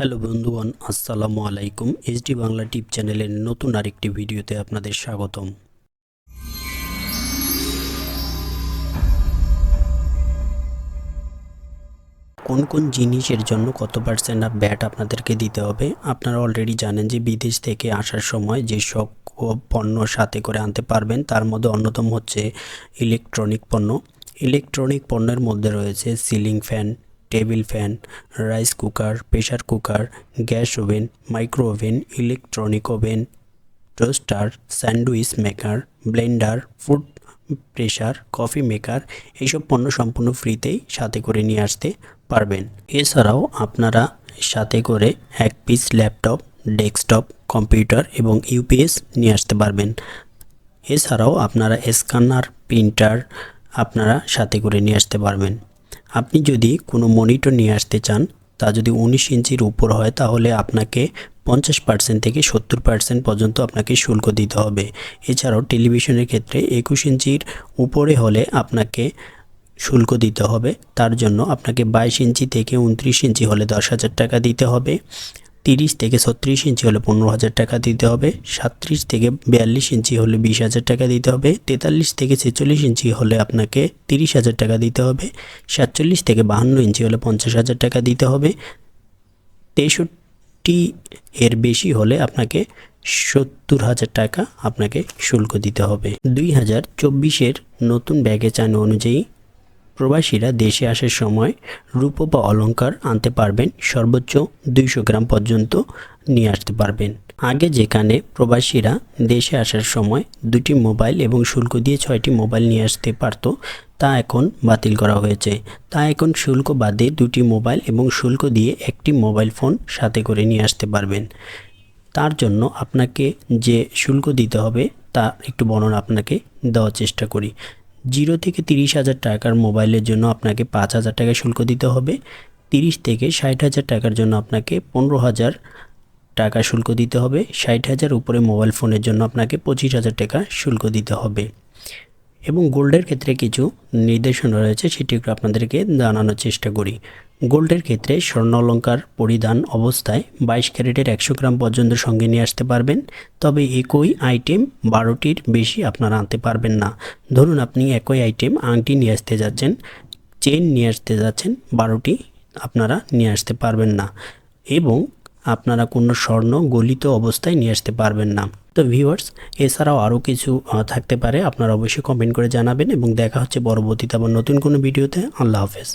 Hello বন্ধুগণ, আসসালামু আলাইকুম। এইচডি বাংলা টিপ চ্যানেলের নতুন আরেকটি ভিডিওতে আপনাদের স্বাগতম। কোন কোন জিনিসের জন্য কত পার্সেন্ট ভ্যাট আপনাদেরকে দিতে হবে? আপনারা অলরেডি জানেন যে বিদেশ থেকে আসার সময় যেসব পণ্য সাথে করে আনতে পারবেন তার মধ্যে অন্যতম হচ্ছে ইলেকট্রনিক পণ্য। ইলেকট্রনিক পণ্যের মধ্যে রয়েছে ceiling fan, table fan, rice cooker, pressure cooker, gas oven, micro oven, electronic oven, toaster, sandwich maker, Blender, food pressure, coffee maker. এইসব পণ্য সম্পূর্ণ ফ্রিতেই সাথে করে নিয়ে আসতে পারবেন। এছাড়াও আপনারা সাথে করে এক পিস ল্যাপটপ, ডেস্কটপ কম্পিউটার এবং ইউপিএস নিয়ে আসতে পারবেন। এছাড়াও আপনারা স্ক্যানার, প্রিন্টার আপনারা সাথে করে নিয়ে আসতে পারবেন। আপনি যদি কোনো মনিটর নিয়ে আসতে চান, তা যদি 19 ইঞ্চির উপর হয় তাহলে আপনাকে 50% থেকে 70% পর্যন্ত আপনাকে শুল্ক দিতে হবে। এছাড়াও টেলিভিশনের ক্ষেত্রে 21 ইঞ্চির উপরে হলে আপনাকে শুল্ক দিতে হবে। তার জন্য আপনাকে 22 ইঞ্চি থেকে 29 ইঞ্চি হলে 10,000 টাকা দিতে হবে। 30 থেকে 36 ইঞ্চি হলে 15,000 টাকা দিতে হবে। 37 থেকে 42 ইঞ্চি হলে 20,000 টাকা দিতে হবে। 43 থেকে 46 ইঞ্চি হলে আপনাকে 30,000 টাকা দিতে হবে। 47 থেকে 52 ইঞ্চি হলে 50,000 টাকা দিতে হবে। 63 এর বেশি হলে আপনাকে 70,000 টাকা আপনাকে শুল্ক দিতে হবে। 2024-এর নতুন ব্যাগেজ আইন অনুযায়ী প্রবাসীরা দেশে আসার সময় রূপো বা অলংকার আনতে পারবেন, সর্বোচ্চ 200 গ্রাম পর্যন্ত নিয়ে আসতে পারবেন। আগে যেখানে প্রবাসীরা দেশে আসার সময় 2টি মোবাইল এবং শুল্ক দিয়ে 6টি মোবাইল নিয়ে আসতে পারত, তা এখন বাতিল করা হয়েছে। তা এখন শুল্ক বাদে 2টি মোবাইল এবং শুল্ক দিয়ে একটি মোবাইল ফোন সাথে করে নিয়ে আসতে পারবেন। তার জন্য আপনাকে যে শুল্ক দিতে হবে তা একটু বর্ণনা আপনাকে দেওয়ার চেষ্টা করি। 0 থেকে 30,000 টাকার মোবাইলের জন্য আপনাকে 5,000 টাকা শুল্ক দিতে হবে। 30 থেকে 60,000 টাকার জন্য আপনাকে 15,000 টাকা শুল্ক দিতে হবে। 60,000 উপরে মোবাইল ফোনের জন্য আপনাকে 25,000 টাকা শুল্ক দিতে হবে। এবং গোল্ডের ক্ষেত্রে কিছু নির্দেশনা রয়েছে, সেটি একটু আপনাদেরকে জানানোর চেষ্টা করি। গোল্ডের ক্ষেত্রে স্বর্ণ অলংকার পরিধান অবস্থায় 22 ক্যারেটের 100 গ্রাম পর্যন্ত সঙ্গে নিয়ে আসতে পারবেন। তবে একই আইটেম 12টির বেশি আপনারা আনতে পারবেন না। ধরুন আপনি একই আইটেম আংটি নিয়ে আসতে যাচ্ছেন, চেন নিয়ে আসতে যাচ্ছেন, 12টি আপনারা নিয়ে আসতে পারবেন না। এবং আপনারা কোনো স্বর্ণ গলিত অবস্থায় নিয়ে আসতে পারবেন না। তো ভিউয়ার্স, এছাড়াও আরও কিছু থাকতে পারে, আপনারা অবশ্যই কমেন্ট করে জানাবেন। এবং দেখা হচ্ছে পরবর্তীতে আবার নতুন কোনো ভিডিওতে। আল্লাহ হাফেজ।